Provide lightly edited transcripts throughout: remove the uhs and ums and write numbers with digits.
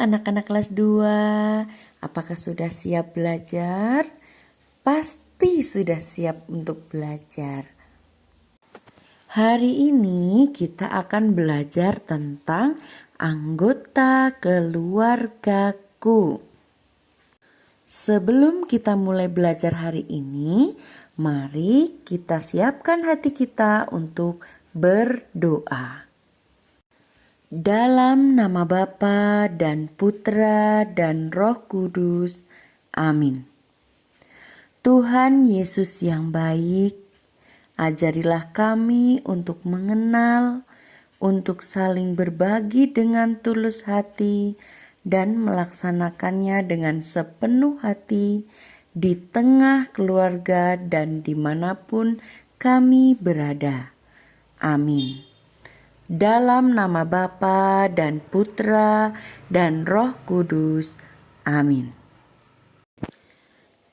anak-anak kelas 2. Apakah sudah siap belajar? Pasti sudah siap untuk belajar. Hari ini kita akan belajar tentang anggota keluargaku. Sebelum kita mulai belajar hari ini, mari kita siapkan hati kita untuk berdoa. Dalam nama Bapa dan Putra dan Roh Kudus. Amin. Tuhan Yesus yang baik, ajarilah kami untuk mengenal, untuk saling berbagi dengan tulus hati dan melaksanakannya dengan sepenuh hati di tengah keluarga dan dimanapun kami berada. Amin. Dalam nama Bapa dan Putra dan Roh Kudus. Amin.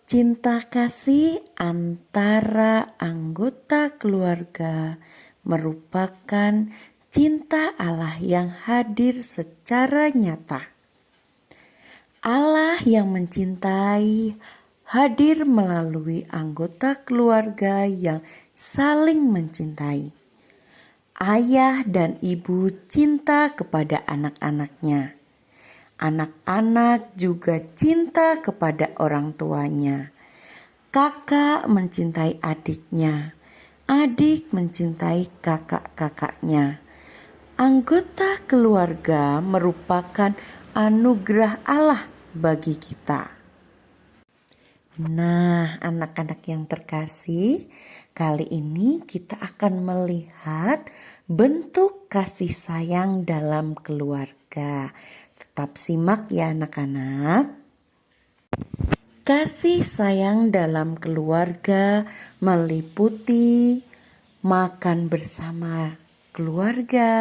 Cinta kasih antara anggota keluarga merupakan cinta Allah yang hadir secara nyata. Allah yang mencintai hadir melalui anggota keluarga yang saling mencintai. Ayah dan ibu cinta kepada anak-anaknya. Anak-anak juga cinta kepada orang tuanya. Kakak mencintai adiknya. Adik mencintai kakak-kakaknya. Anggota keluarga merupakan anugerah Allah bagi kita. Nah, anak-anak yang terkasih, kali ini kita akan melihat bentuk kasih sayang dalam keluarga. Tetap simak ya anak-anak. Kasih sayang dalam keluarga meliputi makan bersama keluarga,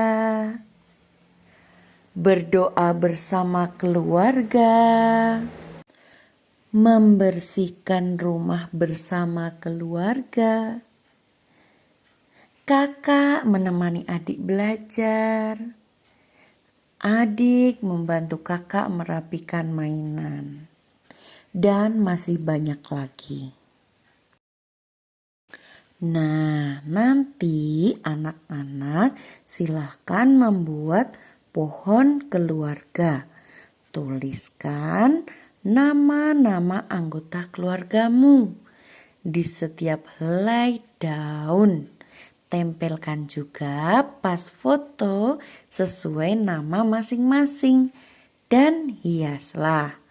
berdoa bersama keluarga, membersihkan rumah bersama keluarga, kakak menemani adik belajar, adik membantu kakak merapikan mainan, dan masih banyak lagi. Nah, nanti anak-anak silahkan membuat pohon keluarga. Tuliskan nama-nama anggota keluargamu di setiap helai daun. Tempelkan juga pas foto sesuai nama masing-masing dan hiaslah.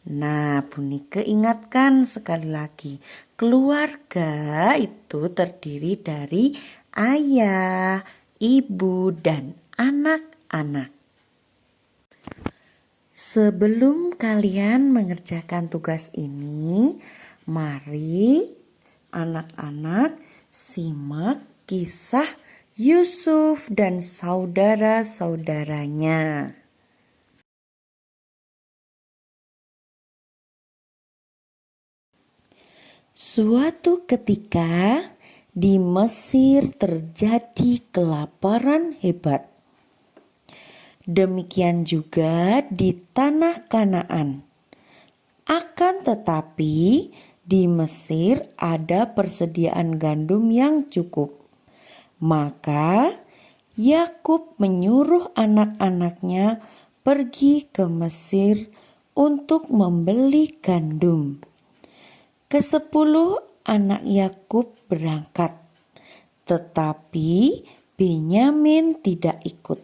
Nah, Bunike ingatkan sekali lagi, keluarga itu terdiri dari ayah, ibu, dan anak-anak. Sebelum kalian mengerjakan tugas ini, mari anak-anak simak kisah Yusuf dan saudara-saudaranya. Suatu ketika di Mesir terjadi kelaparan hebat. Demikian juga di tanah Kanaan. Akan tetapi di Mesir ada persediaan gandum yang cukup. Maka Yakub menyuruh anak-anaknya pergi ke Mesir untuk membeli gandum. Ke-10 anak Yakub berangkat, tetapi Benyamin tidak ikut.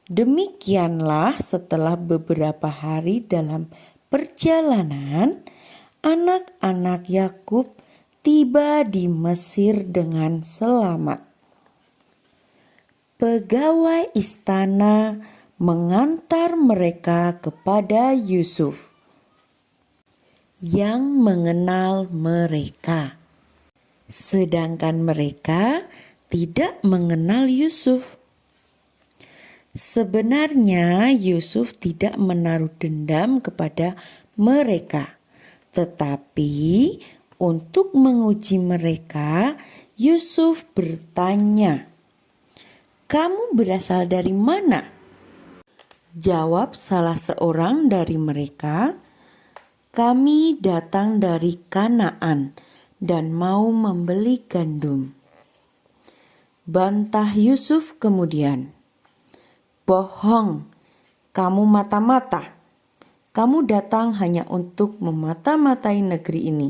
Demikianlah setelah beberapa hari dalam perjalanan, anak-anak Yakub tiba di Mesir dengan selamat. Pegawai istana mengantar mereka kepada Yusuf yang mengenal mereka, sedangkan mereka tidak mengenal Yusuf. Sebenarnya Yusuf tidak menaruh dendam kepada mereka, tetapi untuk menguji mereka, Yusuf bertanya, "Kamu berasal dari mana?" Jawab salah seorang dari mereka, "Kami datang dari Kanaan dan mau membeli gandum." Bantah Yusuf kemudian, "Bohong, kamu mata-mata. Kamu datang hanya untuk memata-matai negeri ini."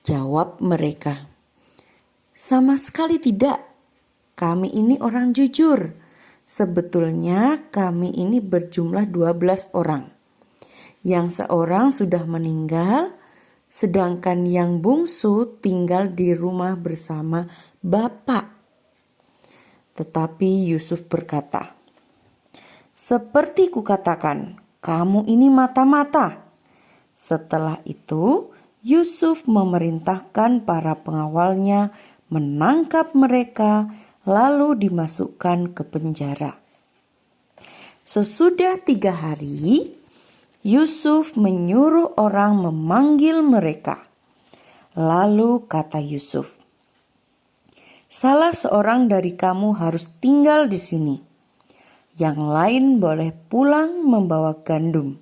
Jawab mereka, "Sama sekali tidak. Kami ini orang jujur. Sebetulnya kami ini berjumlah 12 orang. Yang seorang sudah meninggal, sedangkan yang bungsu tinggal di rumah bersama bapak." Tetapi Yusuf berkata, "Seperti kukatakan, kamu ini mata-mata." Setelah itu, Yusuf memerintahkan para pengawalnya menangkap mereka, lalu dimasukkan ke penjara. Sesudah 3 hari, Yusuf menyuruh orang memanggil mereka. Lalu kata Yusuf, "Salah seorang dari kamu harus tinggal di sini. Yang lain boleh pulang membawa gandum.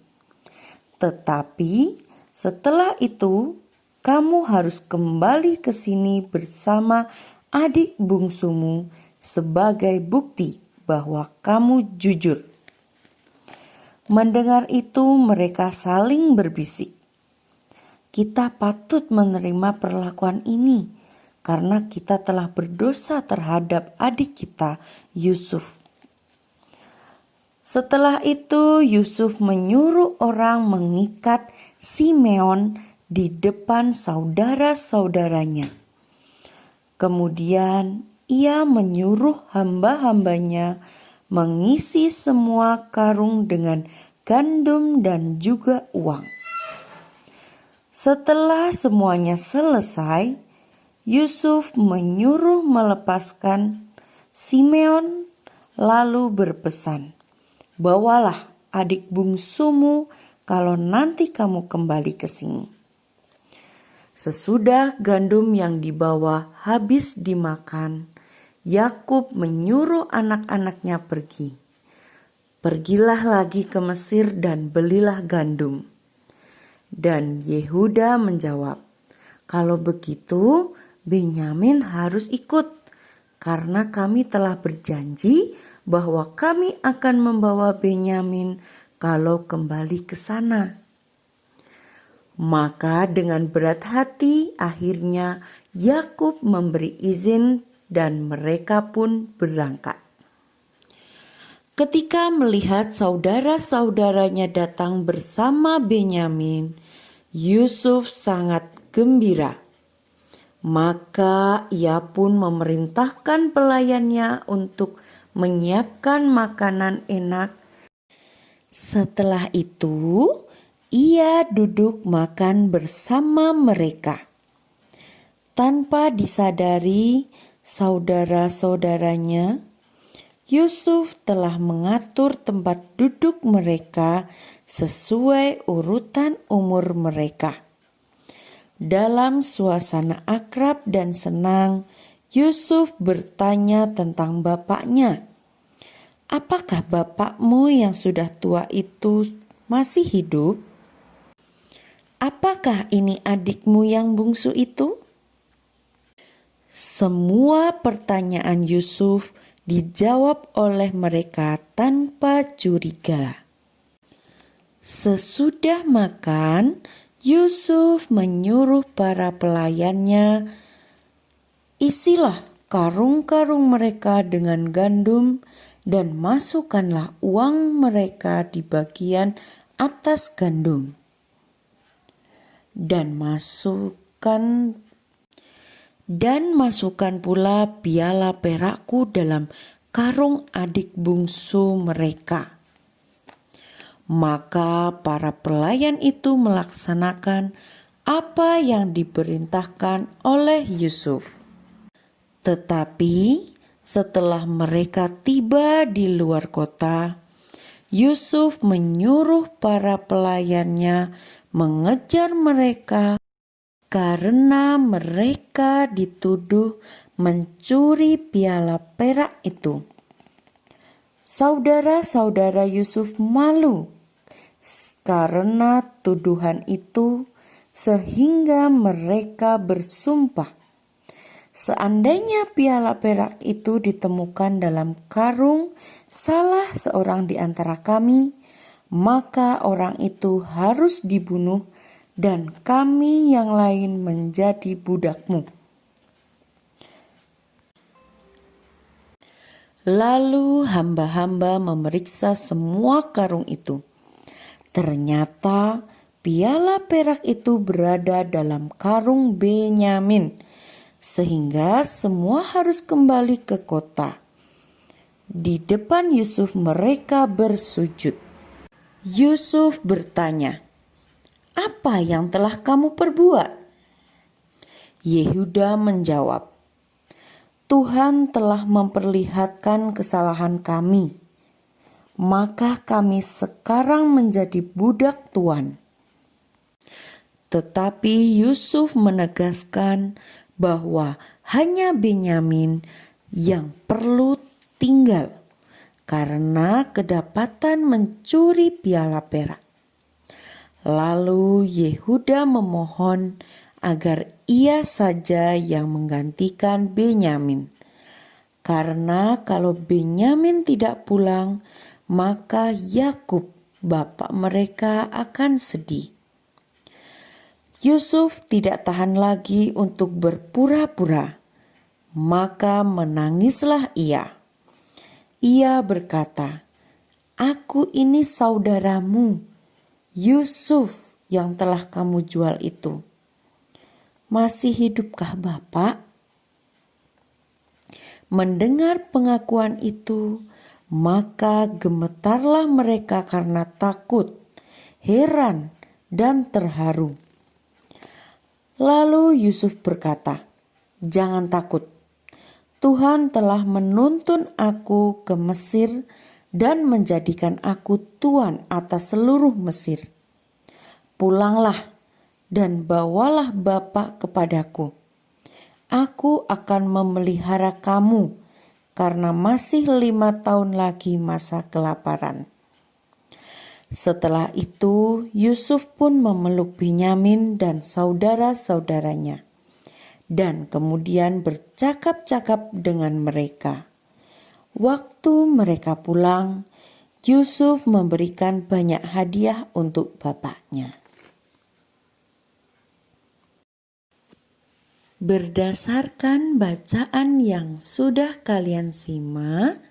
Tetapi setelah itu, kamu harus kembali ke sini bersama adik bungsumu sebagai bukti bahwa kamu jujur." Mendengar itu, mereka saling berbisik, "Kita patut menerima perlakuan ini karena kita telah berdosa terhadap adik kita, Yusuf." Setelah itu, Yusuf menyuruh orang mengikat Simeon di depan saudara-saudaranya. Kemudian ia menyuruh hamba-hambanya mengisi semua karung dengan gandum dan juga uang. Setelah semuanya selesai, Yusuf menyuruh melepaskan Simeon lalu berpesan, "Bawalah adik bungsumu kalau nanti kamu kembali ke sini." Sesudah gandum yang dibawa habis dimakan, Yakub menyuruh anak-anaknya pergi. "Pergilah lagi ke Mesir dan belilah gandum." Dan Yehuda menjawab, "Kalau begitu, Benyamin harus ikut, karena kami telah berjanji bahwa kami akan membawa Benyamin kalau kembali ke sana." Maka dengan berat hati akhirnya Yakub memberi izin dan mereka pun berangkat. Ketika melihat saudara-saudaranya datang bersama Benyamin, Yusuf sangat gembira. Maka ia pun memerintahkan pelayannya untuk menyiapkan makanan enak. Setelah itu, ia duduk makan bersama mereka. Tanpa disadari saudara-saudaranya, Yusuf telah mengatur tempat duduk mereka sesuai urutan umur mereka. Dalam suasana akrab dan senang, Yusuf bertanya tentang bapaknya. "Apakah bapakmu yang sudah tua itu masih hidup? Apakah ini adikmu yang bungsu itu?" Semua pertanyaan Yusuf dijawab oleh mereka tanpa curiga. Sesudah makan, Yusuf menyuruh para pelayannya, "Isilah karung-karung mereka dengan gandum dan masukkanlah uang mereka di bagian atas gandum. Dan masukkan pula piala perakku dalam karung adik bungsu mereka." Maka para pelayan itu melaksanakan apa yang diperintahkan oleh Yusuf. Tetapi setelah mereka tiba di luar kota, Yusuf menyuruh para pelayannya mengejar mereka karena mereka dituduh mencuri piala perak itu. Saudara-saudara Yusuf malu karena tuduhan itu, sehingga mereka bersumpah, seandainya piala perak itu ditemukan dalam karung salah seorang di antara kami, maka orang itu harus dibunuh dan kami yang lain menjadi budakmu. Lalu hamba-hamba memeriksa semua karung itu. Ternyata piala perak itu berada dalam karung Benyamin, sehingga semua harus kembali ke kota. Di depan Yusuf mereka bersujud. Yusuf bertanya, "Apa yang telah kamu perbuat?" Yehuda menjawab, "Tuhan telah memperlihatkan kesalahan kami, maka kami sekarang menjadi budak Tuan." Tetapi Yusuf menegaskan bahwa hanya Benyamin yang perlu tinggal karena kedapatan mencuri piala perak. Lalu Yehuda memohon agar ia saja yang menggantikan Benyamin, karena kalau Benyamin tidak pulang, maka Yakub bapak mereka akan sedih. Yusuf tidak tahan lagi untuk berpura-pura, maka menangislah ia. Ia berkata, "Aku ini saudaramu, Yusuf yang telah kamu jual itu. Masih hidupkah Bapak?" Mendengar pengakuan itu, maka gemetarlah mereka karena takut, heran, dan terharu. Lalu Yusuf berkata, "Jangan takut. Tuhan telah menuntun aku ke Mesir dan menjadikan aku tuan atas seluruh Mesir. Pulanglah dan bawalah Bapak kepadaku. Aku akan memelihara kamu karena masih 5 tahun lagi masa kelaparan." Setelah itu Yusuf pun memeluk Benyamin dan saudara-saudaranya, dan kemudian bercakap-cakap dengan mereka. Waktu mereka pulang, Yusuf memberikan banyak hadiah untuk bapaknya. Berdasarkan bacaan yang sudah kalian simak,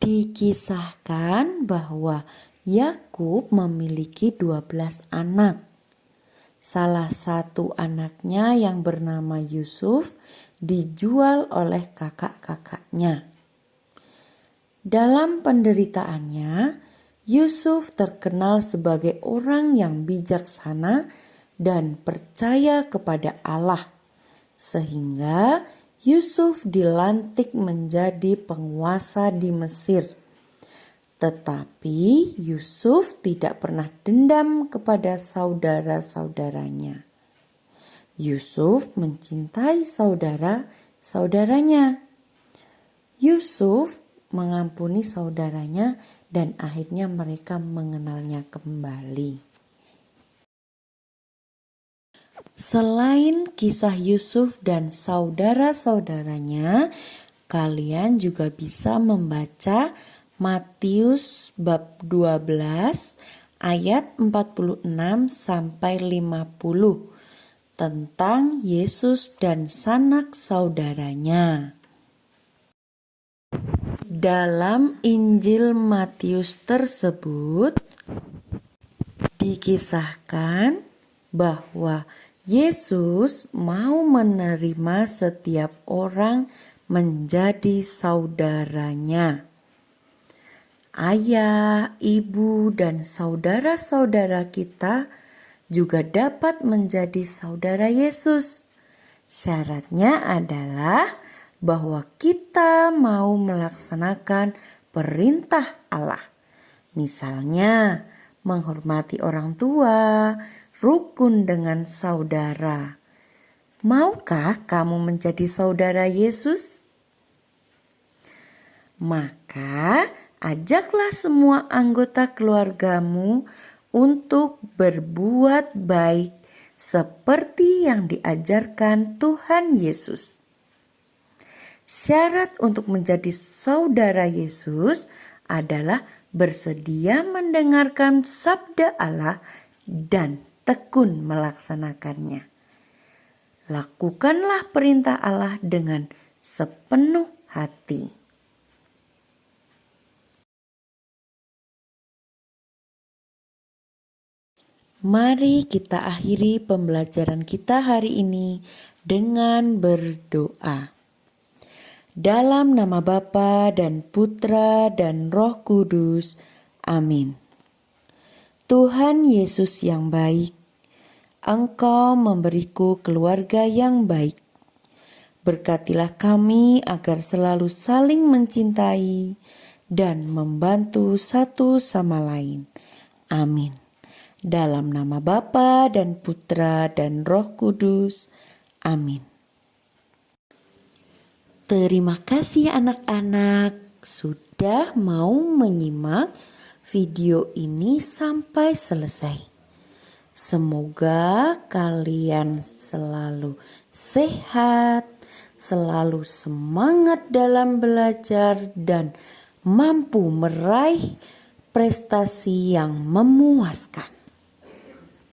dikisahkan bahwa Yakub memiliki 12 anak. Salah satu anaknya yang bernama Yusuf dijual oleh kakak-kakaknya. Dalam penderitaannya, Yusuf terkenal sebagai orang yang bijaksana dan percaya kepada Allah, sehingga Yusuf dilantik menjadi penguasa di Mesir. Tetapi Yusuf tidak pernah dendam kepada saudara-saudaranya. Yusuf mencintai saudara-saudaranya. Yusuf mengampuni saudaranya dan akhirnya mereka mengenalnya kembali. Selain kisah Yusuf dan saudara-saudaranya, kalian juga bisa membaca Matius bab 12 ayat 46 sampai 50 tentang Yesus dan sanak saudaranya. Dalam Injil Matius tersebut dikisahkan bahwa Yesus mau menerima setiap orang menjadi saudaranya. Ayah, ibu, dan saudara-saudara kita juga dapat menjadi saudara Yesus. Syaratnya adalah bahwa kita mau melaksanakan perintah Allah. Misalnya, menghormati orang tua, rukun dengan saudara. Maukah kamu menjadi saudara Yesus? maka ajaklah semua anggota keluargamu untuk berbuat baik seperti yang diajarkan Tuhan Yesus. Syarat untuk menjadi saudara Yesus adalah bersedia mendengarkan sabda Allah dan tekun melaksanakannya. Lakukanlah perintah Allah dengan sepenuh hati. Mari kita akhiri pembelajaran kita hari ini dengan berdoa. Dalam nama Bapa dan Putra dan Roh Kudus. Amin. Tuhan Yesus yang baik, Engkau memberiku keluarga yang baik. Berkatilah kami agar selalu saling mencintai dan membantu satu sama lain. Amin. Dalam nama Bapa dan Putra dan Roh Kudus. Amin. Terima kasih anak-anak sudah mau menyimak video ini sampai selesai. Semoga kalian selalu sehat, selalu semangat dalam belajar dan mampu meraih prestasi yang memuaskan.